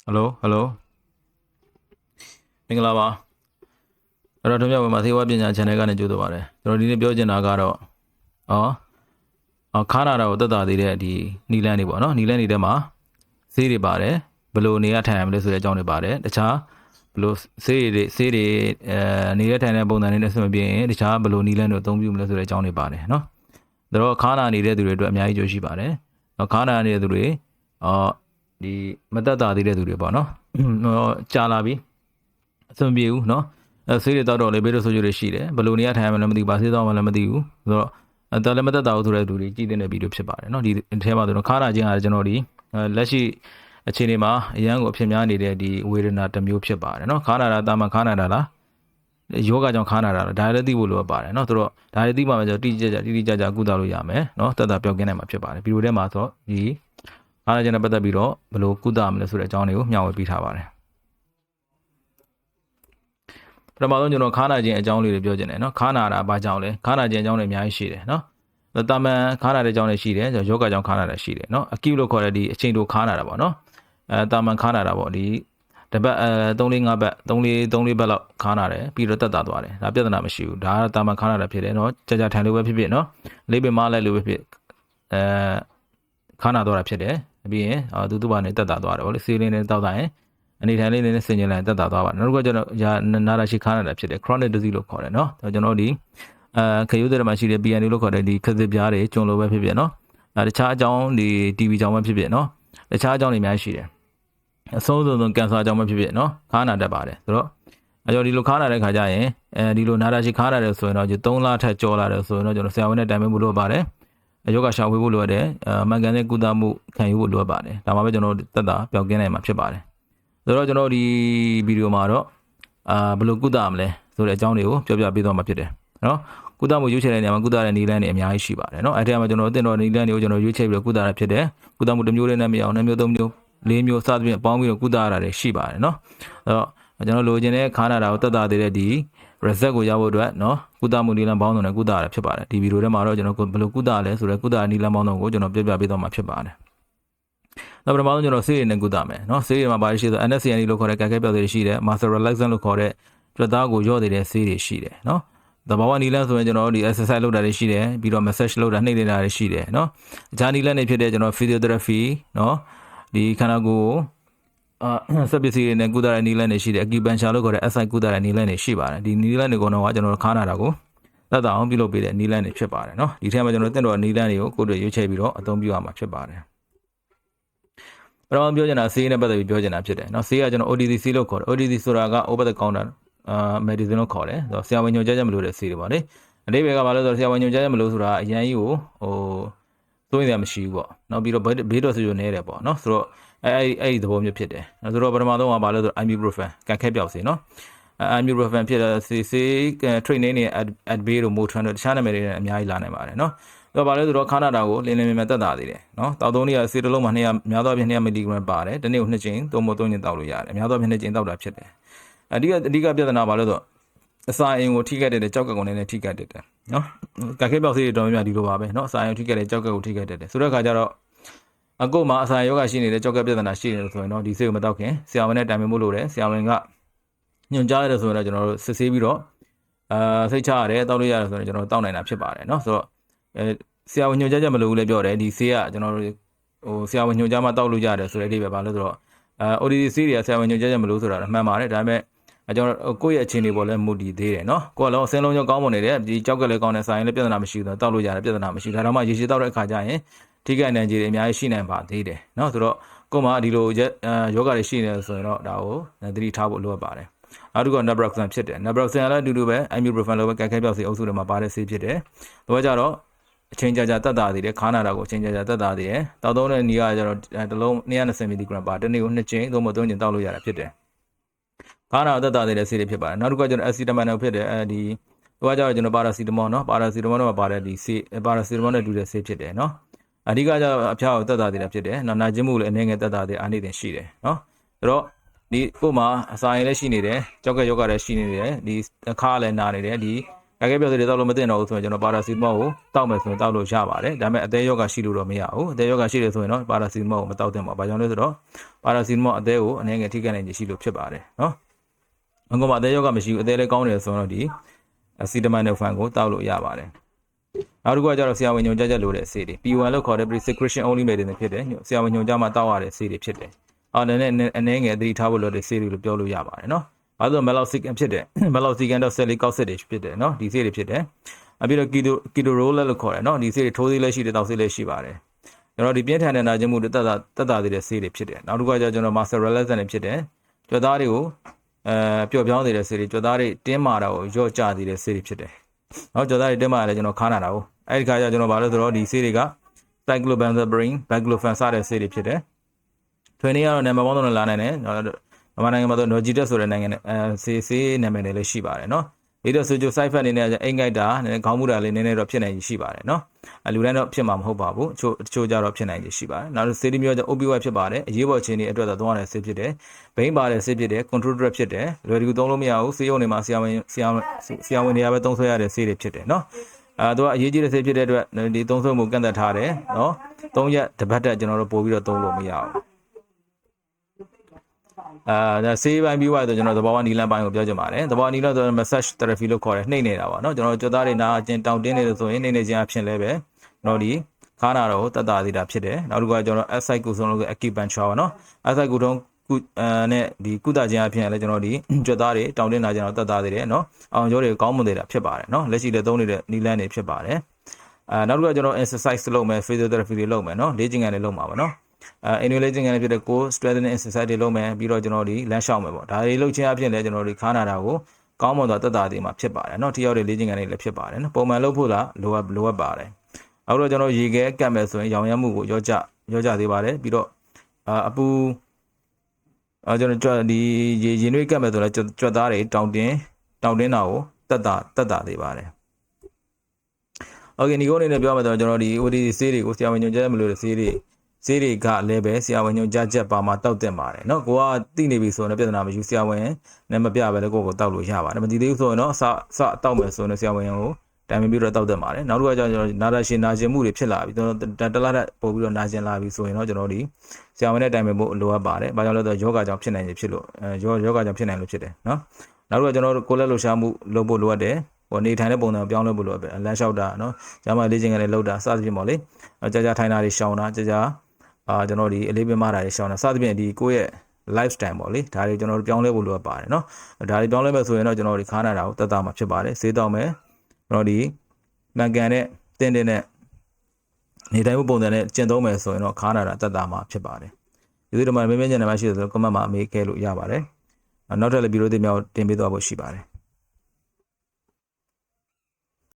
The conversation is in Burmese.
hello မင်္ဂလာပါအဲ့တော့တို့မြောက်ဝင်မှာသေဝပညာ channel ကနေကြိုးတော့ပါတယ်ကျွန်တော်ဒီနေ့ပြောချင်တာကတော့ခါနာတာကိုတက်တာသေးတဲ့ဒီနီလန်းတွေပေါ့နော်နီလန်းတွေထဲမှာဆေးတွေပါတယ်ဘယ်လိုနေရထိုင်ရမလဲဆိုတဲ့အကြောင်းတွေပါတယ်တခြားဘယ်လိုဆေးတွေနေရထိုင်တဲ့ပုံစံတွေနဲ့ဆက်မပြင်းတခြားဘယ်လိုနီလန်းတွေအသုံးပြုမလဲဆိုတဲ့အကြောင်းတွေပါတယ်နော်ဒါတော့ခါနာနေတဲ့သူတွေအတွက်အများကြီးကြိုးရှိပါတယ်ခါနာနေတဲ့သူတွေဒီမတက်တာသေးတဲ့သူတွေပေါ့နော်ကြာလာပြီအဆင်ပြေဘူးเนาะဆေးတွေတောက်တော့လေဘေးတို့ဆိုကြတွေရှိတယ်ဘယ်လိုနေရထိုင်ရမလဲမသိဘူးဘာဆေးတောက်မှလည်းမသိဘူးဆိုတော့တော်လည်းမသက်တာဘူးဆိုတဲ့လူတွေကြည့်တဲ့ဗီဒီယိုဖြစ်ပါတယ်เนาะဒီအထဲမှာဆိုတော့ခါနာခြင်းကကျွန်တော်ဒီလက်ရှိအခြေအနေမှာအရန်ကိုအဖြစ်များနေတဲ့ဒီဝေဒနာတစ်မျိုးဖြစ်ပါတယ်เนาะခါနာတာတာမန်ခါနာတာလားယောဂကြောင့်ခါနာတာလားဒါလည်းသိဖို့လိုအပ်ပါတယ်เนาะဆိုတော့ဒါလည်းသိမှပဲကျွန်တော်တိတိကျကျကုသလို့ရမယ်เนาะတက်တာပျောက်ကင်းနိုင်မှာဖြစ်ပါတယ်ဗီဒီယိုထဲမှာဆိုဒီခါနာခြင်းနဲ့ပတ်သက်ပြီးတော့ဘယ်လိုကုသမလဲဆိုတဲ့အကြောင်းတွေကိုမျှဝေပေးထားပါတယ်ပထမဆုံးကျွန်တော်ခါနာခြင်းအကြောင်းလေးတွေပြောချင်တယ်เนาะခါနာတာဘာကြောင့်လဲခါနာခြင်းအကြောင်းတွေအများကြီးရှိတယ်เนาะတာမန်ခါနာတဲ့အကြောင်းတွေရှိတယ်ယောဂကြောင့်ခါနာတာရှိတယ်เนาะအကိလို့ခေါ်တဲ့ဒီအချိန်တိုခါနာတာပေါ့เนาะတာမန်ခါနာတာပေါ့ဒီတပတ်3-4 ဘတ်3-4ဘတ်လောက်ခါနာတယ်ပြီးတော့တက်တာသွားတယ်ဒါပြဿနာမရှိဘူးဒါကတာမန်ခါနာတာဖြစ်တယ်เนาะကြာထိုင်လို့ပဲဖြစ်ဖြစ်เนาะလေးပင်မလိုက်လို့ပဲဖြစ်ခါနာသွားတာဖြစ်တယ်ပြီးရင်သူ့ဘာနဲ့တက်တာသွားတယ်ဗောလေဆေးလေးနဲ့တောက်တာရင်အနေထိုင်လေးနဲ့ဆင်ကျင်လိုက်တက်တာသွားပါနောက်တစ်ခုကကျွန်တော်နာတာရှိခါနာတာဖြစ်တယ် chronic disease လို့ခေါ်တယ်เนาะကျွန်တော်ဒီခရုတဲ့မှာရှိတဲ့ PNA လို့ခေါ်တဲ့ဒီခသစ်ပြားတွေကျွန်လိုပဲဖြစ်ဖြစ်เนาะတခြားအကြောင်းဒီ TB ကြောင့်ပဲဖြစ်ဖြစ်เนาะတခြားအကြောင်းတွေအများကြီးရှိတယ်အဆုံးစုံကင်ဆာကြောင့်ပဲဖြစ်ဖြစ်เนาะခါနာတတ်ပါတယ်ဆိုတော့ဒီလိုခါနာတဲ့ခါကျရင်ဒီလိုနာတာရှိခါနာတယ်ဆိုရင်တော့3လထက်ကျော်လာတယ်ဆိုရင်တော့ကျွန်တော်ဆရာဝန်နဲ့တိုင်ပင်ဖို့လိုပါတယ်ယောဂရှာဖွေဖို့လိုရတယ်မှန်ကန်တဲ့ကုသမှုခံယူဖို့လိုပါတယ်ဒါမှပဲကျွန်တော်တက်တာပျောက်ကင်းနိုင်မှာဖြစ်ပါတယ်ဆိုတော့ကျွန်တော်ဒီဗီဒီယိုမှာတော့ဘယ်လိုကုသမလဲဆိုတဲ့အကြောင်းတွေကိုပြောပြပေးသွားမှာဖြစ်တယ်နော်ကုသမှုရွေးချယ်တဲ့နေရာမှာကုသတဲ့နည်းလမ်းတွေအများကြီးရှိပါတယ်နော်အဲ့ဒီမှာကျွန်တော်အသင့်တော်နည်းလမ်းတွေကိုကျွန်တော်ရွေးချယ်ပြီးတော့ကုသတာဖြစ်တယ်ကုသမှုတစ်မျိုးလေးနဲ့မရအောင်2မျိုး3မျိုး4မျိုးစသဖြင့်ပေါင်းပြီးတော့ကုသရတာတွေရှိပါတယ်နော်အဲ့တော့ကျွန်တော်လိုချင်တဲ့ခါနာတာကိုတက်တာသေးတဲ့ဒီ result ကိုရဖို့အတွက်နော်ကုသမှုနည်းလမ်းပေါင်းစုံနဲ့ကုသရတာဖြစ်ပါတယ်ဒီဗီဒီယိုထဲမှာတော့ကျွန်တော်ဘယ်လိုကုသလဲဆိုတော့ကုသနည်းလမ်းပေါင်းစုံကိုကျွန်တော်ပြပြပေးသွားမှာဖြစ်ပါတယ်နောက်ပထမဆုံးကျွန်တော်ဆေးရည်နဲ့ကုသမယ်နော်ဆေးရည်မှာဘာရှိဆို NSAID လို့ခေါ်တဲ့ကဲကဲပြောက်တွေရှိတယ် Master Relaxant လို့ခေါ်တဲ့ကြွက်သားကိုရော့နေတဲ့ဆေးတွေရှိတယ်နော်တဘာဝနီလန်းဆိုရင်ကျွန်တော်ဒီ exercise လုပ်တာတွေရှိတယ်ပြီးတော့ massage လုပ်တာနှိပ်နေတာတွေရှိတယ်နော်အခြားနီလန်းတွေဖြစ်တဲ့ကျွန်တော် physiotherapy နော်ဒီခန္ဓာကိုယ်စက်ပစ္စည်းတွေနဲ့ကုသတဲ့နီလန်းတွေရှိတယ် acupuncture လို့ခေါ်တဲ့ SI ကုသတဲ့နီလန်းတွေရှိပါတယ်ဒီနီလန်းတွေကတော့ကျွန်တော်ခါနာတာကိုသက်သာအောင်ပြုလုပ်ပေးတဲ့နီလန်းတွေဖြစ်ပါတယ်နော်ဒီထဲမှာကျွန်တော်တင့်တော်နီလန်းတွေကိုကိုယ်တွေရွေးချယ်ပြီးတော့အသုံးပြုရမှာဖြစ်ပါတယ်ပထမပြောချင်တာဆေးနဲ့ပတ်သက်ပြီးပြောချင်တာဖြစ်တယ်နော်ဆေးကကျွန်တော် OTC ဆေးလို့ခေါ်တယ် OTC ဆိုတာက over the counter medicine လို့ခေါ်တယ်ဆိုတော့ဆရာဝန်ညွှန်ကြားချက်မလို့တဲ့ဆေးတွေပါလေအဓိပ္ပာယ်ကဘာလဲဆိုတော့ဆရာဝန်ညွှန်ကြားချက်မလို့ဆိုတာအရန်ကြီးကိုစိုးရိမ်စရာမရှိဘူးပေါ့နော်ပြီးတော့ဘေးတော့ဆိုရနေတယ်ပေါ့နော်ဆိုတော့အဲ့ဒီသဘောမျိုးဖြစ်တယ်ဆိုတော့ပထမဆုံးကဘာလဲဆိုတော့ ibuprofen ကန်ခဲပြောက်ဆေးနော်ibuprofen ဖြစ်တဲ့ဆေး training နဲ့ adbay တို့ motrin တို့တခြားနာမည်တွေနဲ့အများကြီးလာနိုင်ပါတယ်နော်တော့ဘာလဲဆိုတော့ခါနာတာကိုလင်းလင်းမြန်မြန်တက်တာသေးတယ်နော်တောက်သုံးလေးကဆေးတစ်လုံးမှာ200များသောအားဖြင့်200 mg ပါတယ်တစ်နေ့ကို2ချိန်3မို့3ချိန်တောက်လို့ရတယ်များသောအားဖြင့်2ချိန်တောက်တာဖြစ်တယ်အဓိကပြဿနာဘာလဲဆိုတော့အစာအိမ်ကိုထိခိုက်တဲ့ကြောက်ကကုန်နဲ့ထိခိုက်တဲ့နော်ကခဲပြောက်ဆေးတွေတော်များများဒီလိုပါပဲနော်အစာအိမ်ထိခိုက်တဲ့ကြောက်ကကိုထိခိုက်တဲ့ဆိုတဲ့အခါကျတော့အခုမှအစာယောဂရှိနေတဲ့ကြောက်ကပြဿနာရှိနေလို့ဆိုရင်တော့ဒီဆေးကိုမတောက်ခင်ဆရာဝန်နဲ့တိုင်ပင်ဖို့လိုတယ်ဆရာဝန်ကညွှန်ကြားရတယ်ဆိုရင်တော့ကျွန်တော်တို့စစ်ဆေးပြီးတော့စိတ်ချရတယ်တောက်လို့ရတယ်ဆိုရင်ကျွန်တော်တောက်နိုင်တာဖြစ်ပါတယ်နော်ဆိုတော့ဆရာဝန်ညွှန်ကြားချက်မလိုဘူးလည်းပြောတယ်ဒီဆေးကကျွန်တော်တို့ဆရာဝန်ညွှန်ကြားမှတောက်လို့ရတယ်ဆိုတဲ့အဓိပ္ပာယ်ပါလို့ဆိုတော့OTC ဆေးတွေကဆရာဝန်ညွှန်ကြားချက်မလို့ဆိုတာမှန်ပါတယ်ဒါပေမဲ့ကျွန်တော်ကိုယ့်ရဲ့အခြေအနေပေါ်လဲမူတည်သေးတယ်နော်ကိုယ်ကလည်းဆင်းလုံးကြောင်းကောင်းမွန်နေတယ်ဒီကြောက်ကလည်းကောင်းတဲ့ဆိုင်လည်းပြဿနာမရှိဘူးတောက်လို့ရတယ်ပြဿနာမရှိဘူးဒါတော့မှရေရှည်တောက်တဲ့အခါကျရင်ထိခိုက်နိုင်ခြေတွေအများကြီးရှိနိုင်ပါသေးတယ်နော်ဆိုတော့ကိုယ်မှာဒီလိုယောဂတွေရှိနေတယ်ဆိုရင်တော့ဒါကိုသတိထားဖို့လိုအပ်ပါတယ်နောက်တစ်ခုက naproxen ဖြစ်တယ် naproxen လည်းအတူတူပဲ ibuprofen လိုပဲကဲခဲပြောက်ဆေးအုပ်စုတွေမှာပါတဲ့ဆေးဖြစ်တယ်ဒါကကြတော့အချိန်ကြာတက်တာသေးတယ်ခါနာတာကိုအချိန်ကြာတက်တာသေးတယ်တောက်သုံးတဲ့နီးကကျတော့တစ်လုံး220 mg ပါတစ်နေ့ကို2ချိန်3မို့3ချိန်တောက်လို့ရတာဖြစ်တယ်ခါနာတက်တာသေးတဲ့ဆေးတွေဖြစ်ပါတယ်နောက်တစ်ခုကကျွန်တော် acetaminofen ဖြစ်တယ်ဒီဟိုကကျတော့ကျွန်တော် paracetamol နော် paracetamol တော့ပါတဲ့ဒီဆေး paracetamol နဲ့တူတဲ့ဆေးဖြစ်တယ်နော်အဓိကကျတော့အဖျားကိုတက်တာသေးတာဖြစ်တယ်နော်နာကျင်မှုလည်းအနေငယ်တက်တာသေးအားနေတင်ရှိတယ်နော်ဆိုတော့ဒီကို့မှာအစာရင်လည်းရှိနေတယ်ကြောက်ကယောဂလည်းရှိနေတယ်ဒီအခါလည်းနာနေတယ်ဒီ ကာကဲပြောသေးတယ်တောက်လို့မသိတော့ဘူးဆိုရင်ကျွန်တော်ပါရာစီတမောကိုတောက်မယ်ဆိုရင်တောက်လို့ရပါတယ်ဒါပေမဲ့အသေးရောဂါရှိလို့တော့မရဘူးအသေးရောဂါရှိတယ်ဆိုရင်တော့ပါရာစီတမောကိုမတောက်သင့်ပါဘူးဘာကြောင့်လဲဆိုတော့ပါရာစီတမောအသေးကိုအနေငယ်ထိခိုက်နိုင်ရှိလို့ဖြစ်ပါတယ်နော်အကောင်မအသေးရောဂါမရှိဘူးအသေးလေးကောင်းတယ်ဆိုတော့ဒီစီတမန်နိုဖန်ကိုတောက်လို့ရပါတယ်နောက်တစ်ခုကကျတော့ဆရာဝန်ညွှန်ကြားချက်လိုတဲ့ဆေးတွေ P1 လို့ခေါ်တဲ့ prescription only medicine ဖြစ်တယ်ဆရာဝန်ညွှန်ကြားမှာတောက်ရတဲ့ဆေးတွေဖြစ်တယ်အော်နည်းနည်းအနေငယ်သတိထားဖို့လိုတဲ့ဆေးတွေလို့ပြောလို့ရပါတယ်နော်ဘာလို့ meloxicam ဖြစ်တယ် meloxicam တော့ cell coxid တွေဖြစ်တယ်နော်ဒီဆေးတွေဖြစ်တယ်အပြီးတော့ ketorolac လို့ခေါ်တယ်နော်ဒီဆေးတွေထိုးသေးလည်းရှိတယ်တောက်ဆေးလည်းရှိပါတယ်ကျွန်တော်ဒီပြင်းထန်တဲ့နာကျင်မှုတွေတက်တာသေးတဲ့ဆေးတွေဖြစ်တယ်နောက်တစ်ခုကကျတော့ကျွန်တော် master relaxant တွေဖြစ်တယ်ကြွက်သားတွေကိုပျော့ပြောင်းနေတဲ့ဆေးတွေကြွက်သားတွေတင်းမာတာကိုရော့ကျသေးတဲ့ဆေးတွေဖြစ်တယ်နောက်ကြွက်သားတွေတင်းမာလည်းကျွန်တော်ခါနာတာကိုအဲ့ဒီခါကျကျွန်တော်ဘာလို့ဆိုတော့ဒီဆေးတွေက cyclobenzaprine, baclofen စတဲ့ဆေးတွေဖြစ်တယ်ထွေးနေကတော့နာမည်ပေါင်းစုံနဲ့လာနိုင်တယ်မြန်မာနိုင်ငံမှာတော့ Nogitet ဆိုတဲ့နိုင်ငံနဲ့ဆေးနာမည်တွေလည်းရှိပါတယ်နော်ဒီတော့ sojo side effect အနေနဲ့အိမ်ကြိုက်တာနည်းနည်းခေါင်းမူတာလေးနည်းနည်းတော့ဖြစ်နိုင်ရှိပါတယ်နော်လူတိုင်းတော့ဖြစ်မှာမဟုတ်ပါဘူးတချို့ကြတော့ဖြစ်နိုင်ရှိပါတယ်နောက်ဆေးတစ်မျိုးကျ opioid ဖြစ်ပါတယ်အရေးပေါ်အခြေအနေအတွက်တော့သုံးရတဲ့ဆေးဖြစ်တယ်ဘိန်းပါတဲ့ဆေးဖြစ်တယ် control drug ဖြစ်တယ်လွယ်ကူသုံးလို့မရဘူးဆေးရုံတွေမှာဆရာဝန်တွေကပဲသုံးဆွဲရတဲ့ဆေးတွေဖြစ်တယ်နော်သူကအရေးကြီးတဲ့ဆေးဖြစ်တဲ့အတွက်ဒီသုံးဆွဲမှုကန့်သက်ထားတယ်နော်3ရက်တစ်ပတ်တက်ကျွန်တော်တို့ပို့ပြီးတော့သုံးလို့မရဘူးဒါဆေးပိုင်းပြီးသွားတော့ကျွန်တော်သဘောဝနီလန်ပိုင်းကိုပြောချင်ပါတယ်သဘောနီလန်ဆိုတော့ massage therapy လို့ခေါ်တယ်နှိမ့်နေတာပါเนาะကျွန်တော်ကြွသားတွေနာအကျဉ်တောင်တင်းနေလို့ဆိုရင်နှိမ့်နေခြင်းအဖြစ်လဲပဲတော့ဒီခါနာတော့တတ်တာသေးတာဖြစ်တယ်နောက်တစ်ခုကကျွန်တော် aside ကိုဆုံးလို့ acupuncture ပါเนาะ aside ကိုတော့နဲ့ဒီကုသခြင်းအဖြစ်လဲကျွန်တော်ဒီကြွသားတွေတောင်တင်းနာခြင်းတော့တတ်တာသေးတယ်เนาะအောင်ကျော်တွေကောင်းမွန်သေးတာဖြစ်ပါတယ်เนาะလက်ရှိလည်းသုံးနေတဲ့နီလန်တွေဖြစ်ပါတယ်နောက်တစ်ခုကကျွန်တော် exercise လုပ်မယ် physiotherapy တွေလုပ်မယ်เนาะလေ့ကျင့်ခန်းတွေလုပ်မှာပါเนาะannualizing ကနေဖြစ်တဲ့ core strengthening exercise တွေလုပ်မယ်ပြီးတော့ကျွန်တော်ဒီလမ်းလျှောက်မယ်ပေါ့ဒါတွေလုပ်ခြင်းအဖြစ်လဲကျွန်တော်ဒီခါနာတာကိုကောင်းမွန်သောတက်တာတွေမှာဖြစ်ပါတယ်เนาะထိရောက်တဲ့လေ့ကျင့်ခန်းတွေလည်းဖြစ်ပါတယ်เนาะပုံမှန်လုပ်ဖို့လားလိုအပ်ပါတယ်အခုတော့ကျွန်တော်ရေခဲကတ်မယ်ဆိုရင်ရောင်ရမ်းမှုကိုရောကြသေးပါတယ်ပြီးတော့အပူကျွန်တော်ဒီရင်နှွေးကတ်မယ်ဆိုတော့ကြွက်သားတွေတောင်တင်းတာကိုတက်တာသေးပါတယ်โอเคဒီကုန်းအနေနဲ့ပြောမယ်ဆိုတော့ကျွန်တော်ဒီ OD ဆေးတွေကိုဆရာဝန်ညွှန်ကြားမလို့တဲ့ဆေးတွေကလည်းပဲဆရာဝန်ညွှန်ကြားချက်ပါမှာတောက်တင်ပါတယ်เนาะကိုကသိနေပြီဆိုရင်ပြဿနာမရှိဆရာဝန်နဲ့မပြပဲလည်းကိုတောက်လို့ရပါတယ်မသိသေးဘူးဆိုရင်တော့စတောက်မယ်ဆိုရင်ဆရာဝန်ကိုတိုင်ပင်ပြီးတော့တောက်တင်ပါတယ်နောက်တစ်ခုကကျွန်တော်နာတာရှင်နာကျင်မှုတွေဖြစ်လာပြီကျွန်တော်တလားတက်ပို့ပြီးတော့နာကျင်လာပြီဆိုရင်တော့ကျွန်တော်ဒီဆရာဝန်နဲ့တိုင်ပင်ဖို့လိုအပ်ပါတယ်ဘာကြောင့်လဲဆိုတော့ယောဂကြောင့်ဖြစ်နိုင်ဖြစ်လို့ယောဂကြောင့်ဖြစ်နိုင်လို့ဖြစ်တယ်เนาะနောက်တစ်ခုကကျွန်တော်ကိုလက်လှူရှားမှုလုပ်ဖို့လိုအပ်တယ်ဟိုနေထိုင်တဲ့ပုံစံပြောင်းလဲဖို့လိုအပ်တယ်လမ်းလျှောက်တာเนาะကျမလေ့ကျင့်ခန်းတွေလုပ်တာစသဖြင့်ပေါ့လေကြာထိုင်တာတွေရှောင်တာကြာကျွန်တော်ဒီအလေးပင်မတာတွေရှောင်တာစသဖြင့်ဒီကိုယ့်ရဲ့ lifestyle ပေါ့လေဒါတွေကျွန်တော်တို့ပြောင်းလဲဖို့လိုအပ်ပါတယ်เนาะဒါတွေပြောင်းလဲမယ်ဆိုရင်တော့ကျွန်တော်ဒီခါနာတာကိုတက်တာမှာဖြစ်ပါတယ်ဈေးတောက်မယ်ကျွန်တော်ဒီမှန်ကန်တဲ့တင်းတဲ့နေတိုင်းမှုပုံစံနဲ့ကျင့်သုံးမယ်ဆိုရင်တော့ခါနာတာတက်တာမှာဖြစ်ပါတယ်ဒီလိုမှမင်းမင်းညနေမှရှိတယ်ဆိုတော့ comment မှာအမေးခဲလို့ရပါတယ်နောက်ထပ်လည်းဗီဒီယိုတွေများတင်ပေးသွားဖို့ရှိပါတယ်